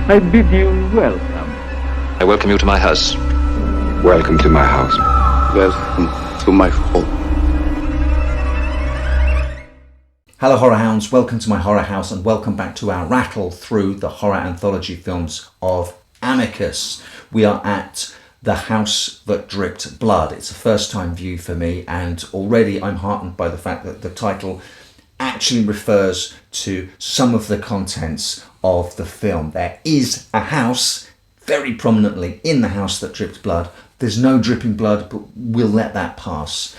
I bid you welcome. I welcome you to my house. Welcome to my house. Welcome to my home. Hello horror hounds, welcome to my horror house and welcome back to our rattle through the horror anthology films of Amicus. We are at The House That Dripped Blood. It's a first time view for me, and already I'm heartened by the fact that the title actually refers to some of the contents of the film. There is a house very prominently in The House That Dripped Blood. There's no dripping blood, but we'll let that pass.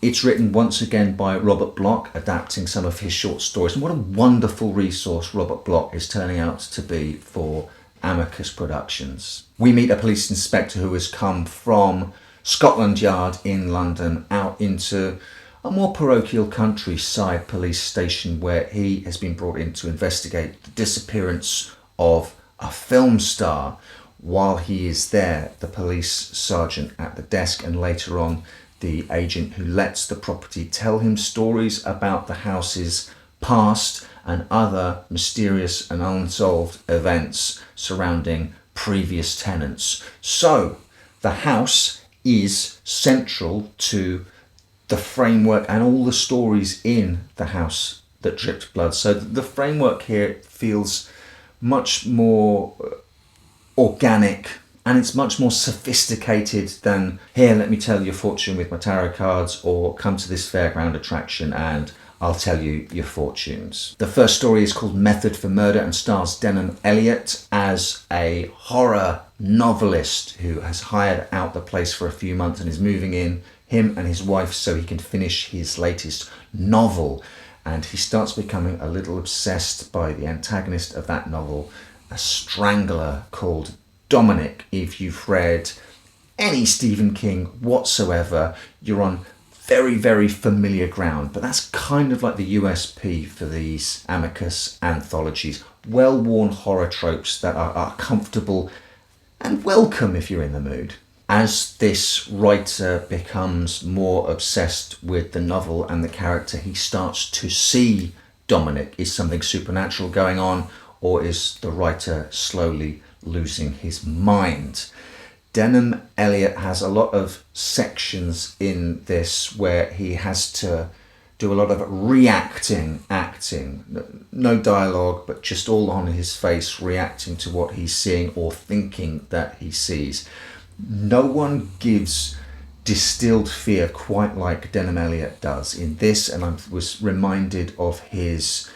It's written once again by Robert Bloch, adapting some of his short stories. And what a wonderful resource Robert Bloch is turning out to be for Amicus Productions. We meet a police inspector who has come from Scotland Yard in London out into a more parochial countryside police station where he has been brought in to investigate the disappearance of a film star. While he is there, the police sergeant at the desk and later on the agent who lets the property tell him stories about the house's past and other mysterious and unsolved events surrounding previous tenants. So the house is central to the framework and all the stories in The House That Dripped Blood. So the framework here feels much more organic and it's much more sophisticated than, here, let me tell your fortune with my tarot cards, or come to this fairground attraction and I'll tell you your fortunes. The first story is called Method for Murder and stars Denholm Elliot as a horror novelist who has hired out the place for a few months and is moving in, him and his wife, so he can finish his latest novel. And he starts becoming a little obsessed by the antagonist of that novel, a strangler called Dominic. If you've read any Stephen King whatsoever, you're on very, very familiar ground. But that's kind of like the USP for these Amicus anthologies. Well-worn horror tropes that are comfortable and welcome if you're in the mood. As this writer becomes more obsessed with the novel and the character, he starts to see Dominic. Is something supernatural going on, or is the writer slowly losing his mind? Denholm Elliot has a lot of sections in this where he has to do a lot of acting, no dialogue, but just all on his face, reacting to what he's seeing or thinking that he sees. No one gives distilled fear quite like Denholm Elliot does in this, and I was reminded of his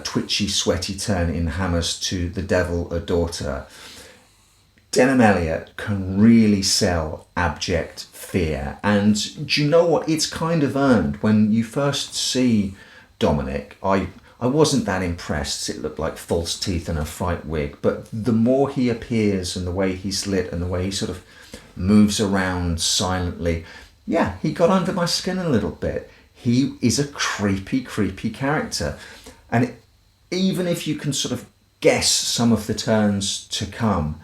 twitchy, sweaty turn in Hammers to The Devil a Daughter. Denholm Elliot can really sell abject fear, and do you know what? It's kind of earned. When you first see Dominic, I wasn't that impressed. It looked like false teeth and a fright wig, but the more he appears and the way he's lit and the way he sort of moves around silently, yeah, he got under my skin a little bit. He is a creepy character. And even if you can sort of guess some of the turns to come,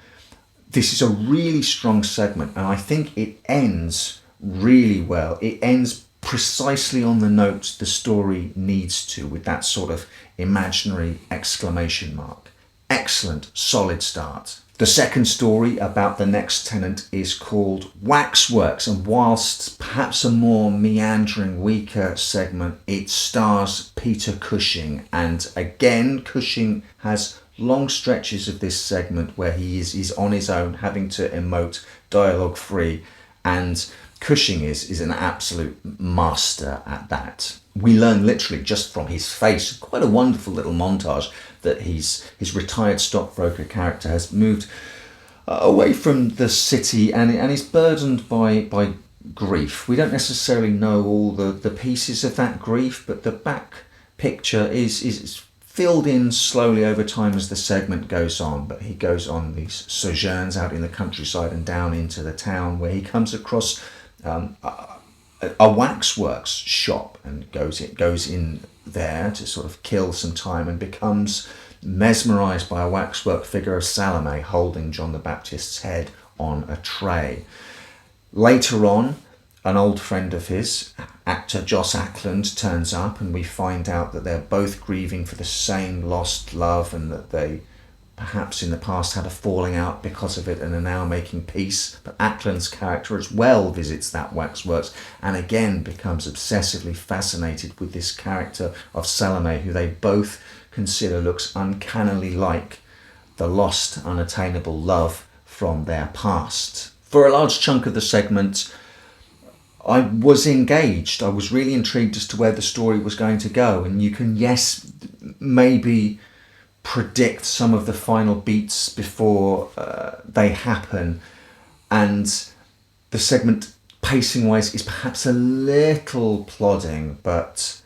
this is a really strong segment, and I think it ends really well. It ends precisely on the note the story needs to, with that sort of imaginary exclamation mark. Excellent, solid start. The second story about the next tenant is called Waxworks, and whilst perhaps a more meandering, weaker segment, it stars Peter Cushing. And again, Cushing has long stretches of this segment where he's on his own, having to emote dialogue free, and Cushing is an absolute master at that. We learn literally just from his face, quite a wonderful little montage, that his retired stockbroker character has moved away from the city and is burdened by grief. We don't necessarily know all the pieces of that grief, but the back picture is filled in slowly over time as the segment goes on. But he goes on these sojourns out in the countryside and down into the town, where he comes across a waxworks shop and goes in there to sort of kill some time and becomes mesmerised by a waxwork figure of Salome holding John the Baptist's head on a tray. Later on, an old friend of his, actor Joss Ackland, turns up, and we find out that they're both grieving for the same lost love and that they perhaps in the past had a falling out because of it and are now making peace. But Ackland's character as well visits that waxworks and again becomes obsessively fascinated with this character of Salome, who they both consider looks uncannily like the lost, unattainable love from their past. For a large chunk of the segment, I was engaged. I was really intrigued as to where the story was going to go, and you can, yes, maybe predict some of the final beats before they happen, and the segment pacing wise is perhaps a little plodding, but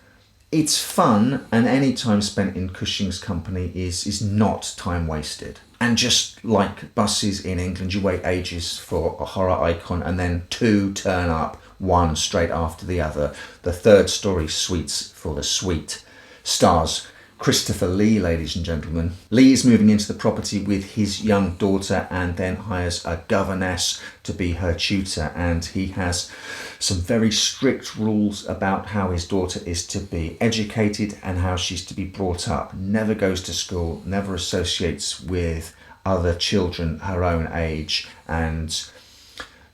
it's fun, and any time spent in Cushing's company is not time wasted. And just like buses in England, you wait ages for a horror icon and then two turn up, one straight after the other. The third story sweets for the sweet. Stars Christopher Lee, ladies and gentlemen. Lee is moving into the property with his young daughter and then hires a governess to be her tutor, and he has some very strict rules about how his daughter is to be educated and how she's to be brought up. Never goes to school, never associates with other children her own age, and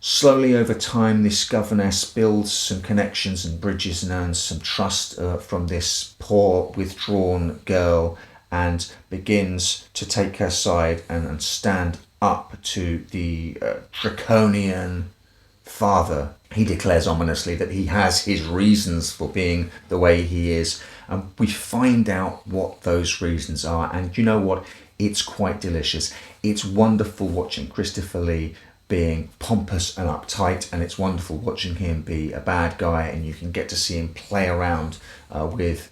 slowly over time, this governess builds some connections and bridges and earns some trust from this poor, withdrawn girl, and begins to take her side and stand up to the draconian father. He declares ominously that he has his reasons for being the way he is, and we find out what those reasons are. And you know what? It's quite delicious. It's wonderful watching Christopher Lee being pompous and uptight, and it's wonderful watching him be a bad guy, and you can get to see him play around with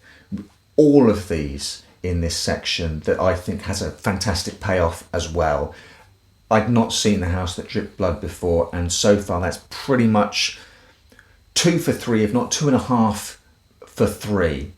all of these in this section that I think has a fantastic payoff as well. I'd not seen The House That Dripped Blood before, and so far that's pretty much 2 for 3, if not 2.5 for 3.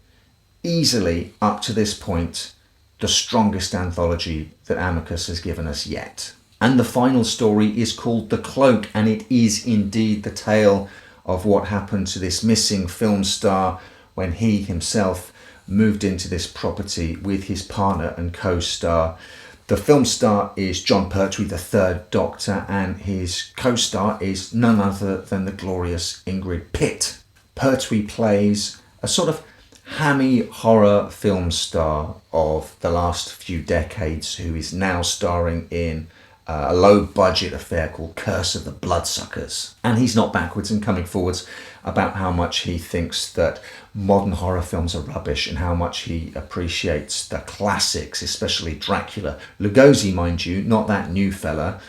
Easily, up to this point, the strongest anthology that Amicus has given us yet. And the final story is called The Cloak, and it is indeed the tale of what happened to this missing film star when he himself moved into this property with his partner and co-star. The film star is John Pertwee, the Third Doctor, and his co-star is none other than the glorious Ingrid Pitt. Pertwee plays a sort of hammy horror film star of the last few decades who is now starring in a low-budget affair called Curse of the Bloodsuckers. And he's not backwards in coming forwards about how much he thinks that modern horror films are rubbish and how much he appreciates the classics, especially Dracula. Lugosi, mind you, not that new fella,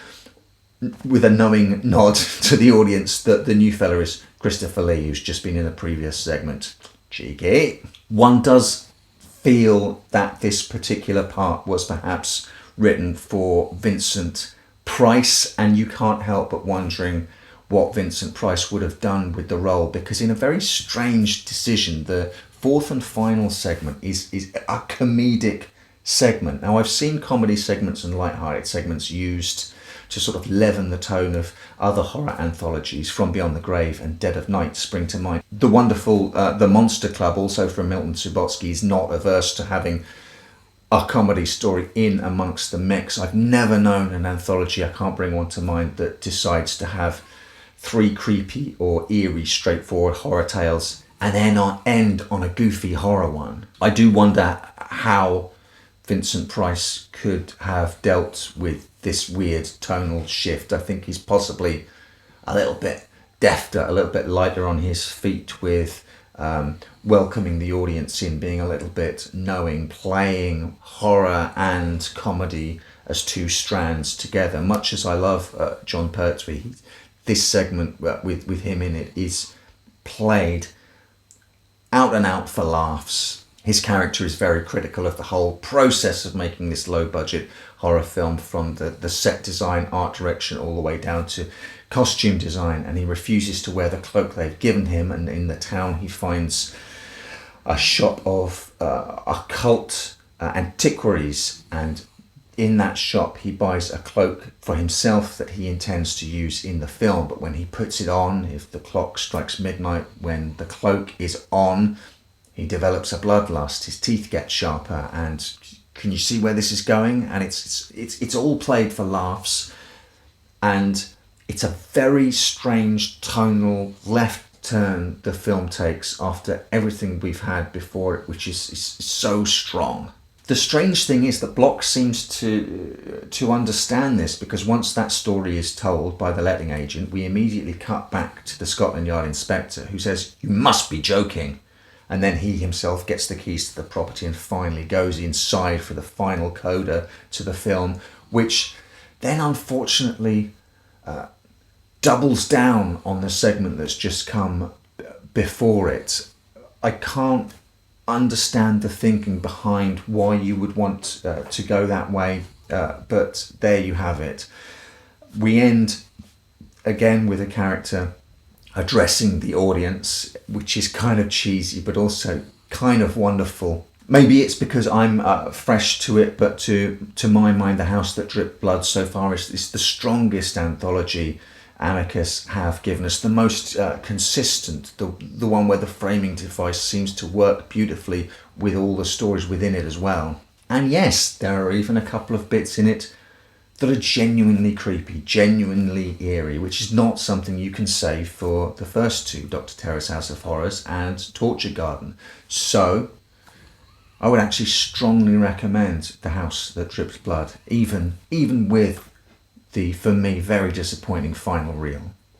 with a knowing nod to the audience that the new fella is Christopher Lee, who's just been in a previous segment. Cheeky. One does feel that this particular part was perhaps written for Vincent Price, and you can't help but wondering what Vincent Price would have done with the role, because in a very strange decision, the fourth and final segment is a comedic segment. Now, I've seen comedy segments and light-hearted segments used to sort of leaven the tone of other horror anthologies. From Beyond the Grave and Dead of Night spring to mind. The wonderful The Monster Club, also from Milton Subotsky, is not averse to having a comedy story in amongst the mix. I've never known an anthology, I can't bring one to mind, that decides to have 3 creepy or eerie straightforward horror tales and then end on a goofy horror one. I do wonder how Vincent Price could have dealt with this weird tonal shift. I think he's possibly a little bit defter, a little bit lighter on his feet with welcoming the audience in, being a little bit knowing, playing horror and comedy as 2 strands together. Much as I love John Pertwee, this segment with him in it is played out and out for laughs. His character is very critical of the whole process of making this low budget horror film, from the set design, art direction, all the way down to costume design, and he refuses to wear the cloak they've given him. And in the town he finds a shop of occult antiquaries, and in that shop he buys a cloak for himself that he intends to use in the film. But when he puts it on, if the clock strikes midnight when the cloak is on, he develops a bloodlust. His teeth get sharper, and can you see where this is going? And it's all played for laughs, and it's a very strange tonal left turn the film takes after everything we've had before it, which is so strong. The strange thing is that Block seems to understand this, because once that story is told by the letting agent, we immediately cut back to the Scotland Yard inspector, who says, "You must be joking." And then he himself gets the keys to the property and finally goes inside for the final coda to the film, which then unfortunately doubles down on the segment that's just come before it. I can't understand the thinking behind why you would want to go that way, but there you have it. We end again with a character addressing the audience, which is kind of cheesy but also kind of wonderful. Maybe it's because I'm fresh to it, but to my mind, The House That Dripped Blood so far is the strongest anthology Amicus have given us, the most consistent, the one where the framing device seems to work beautifully with all the stories within it as well. And yes, there are even a couple of bits in it that are genuinely creepy, genuinely eerie, which is not something you can say for the first two, Dr. Terror's House of Horrors and Torture Garden. So I would actually strongly recommend The House That Dripped Blood, even with the, for me, very disappointing final reel.